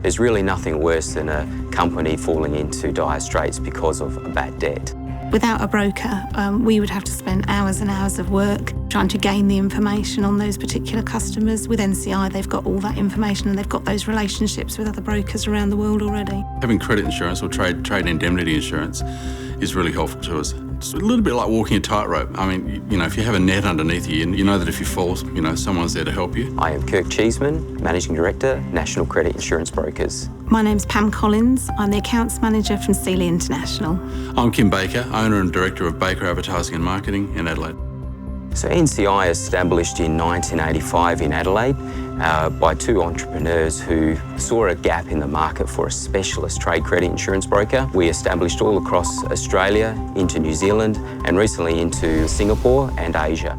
There's really nothing worse than a company falling into dire straits because of a bad debt. Without a broker, we would have to spend hours and hours of work trying to gain the information on those particular customers. With NCI, they've got all that information and they've got those relationships with other brokers around the world already. Having credit insurance or trade indemnity insurance is really helpful to us. It's a little bit like walking a tightrope. I mean, you know, if you have a net underneath you, you know that if you fall, you know, someone's there to help you. I am Kirk Cheeseman, Managing Director, National Credit Insurance Brokers. My name's Pam Collins. I'm the Accounts Manager from Sealy International. I'm Kim Baker, Owner and Director of Baker Advertising and Marketing in Adelaide. So NCI established in 1985 in Adelaide by two entrepreneurs who saw a gap in the market for a specialist trade credit insurance broker. We established all across Australia, into New Zealand, and recently into Singapore and Asia.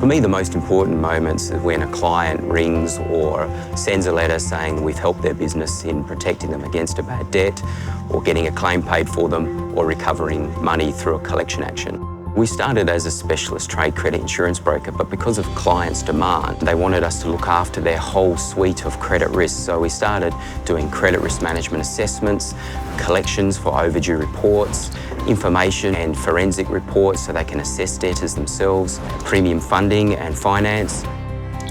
For me, the most important moments are when a client rings or sends a letter saying we've helped their business in protecting them against a bad debt, or getting a claim paid for them, or recovering money through a collection action. We started as a specialist trade credit insurance broker, but because of clients' demand, they wanted us to look after their whole suite of credit risks. So we started doing credit risk management assessments, collections for overdue reports, information and forensic reports so they can assess debtors themselves, premium funding and finance.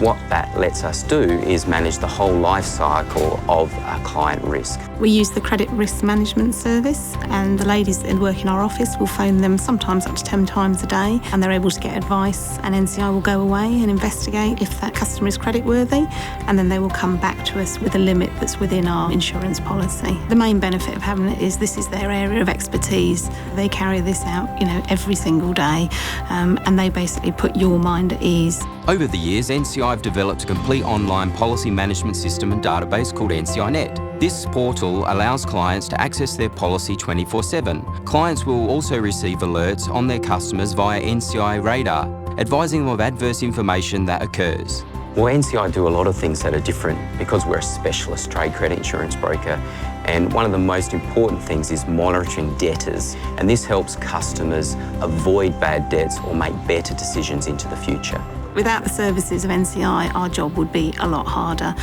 What that lets us do is manage the whole life cycle of a client risk. We use the credit risk management service, and the ladies that work in our office will phone them sometimes up to 10 times a day, and they're able to get advice, and NCI will go away and investigate if that customer is creditworthy, and then they will come back to us with a limit that's within our insurance policy. The main benefit of having it is this is their area of expertise. They carry this out, you know, every single day, and they basically put your mind at ease. Over the years, NCI have developed a complete online policy management system and database called NCInet. This portal allows clients to access their policy 24/7. Clients will also receive alerts on their customers via NCI Radar, advising them of adverse information that occurs. Well, NCI do a lot of things that are different because we're a specialist trade credit insurance broker, and one of the most important things is monitoring debtors, and this helps customers avoid bad debts or make better decisions into the future. Without the services of NCI, our job would be a lot harder.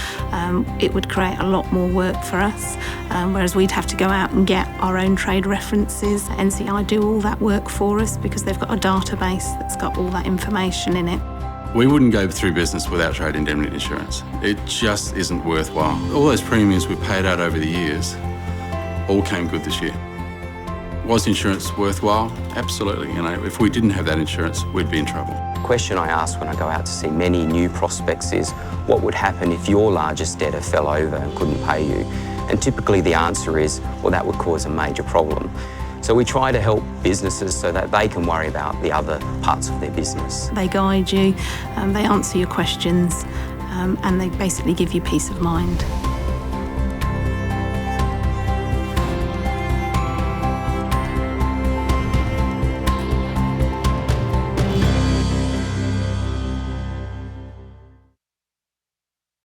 It would create a lot more work for us, whereas we'd have to go out and get our own trade references. NCI do all that work for us because they've got a database that's got all that information in it. We wouldn't go through business without trade indemnity insurance. It just isn't worthwhile. All those premiums we paid out over the years all came good this year. Was insurance worthwhile? Absolutely. You know, if we didn't have that insurance, we'd be in trouble. The question I ask when I go out to see many new prospects is, what would happen if your largest debtor fell over and couldn't pay you? And typically the answer is, well, that would cause a major problem. So we try to help businesses so that they can worry about the other parts of their business. They guide you, they answer your questions, and they basically give you peace of mind.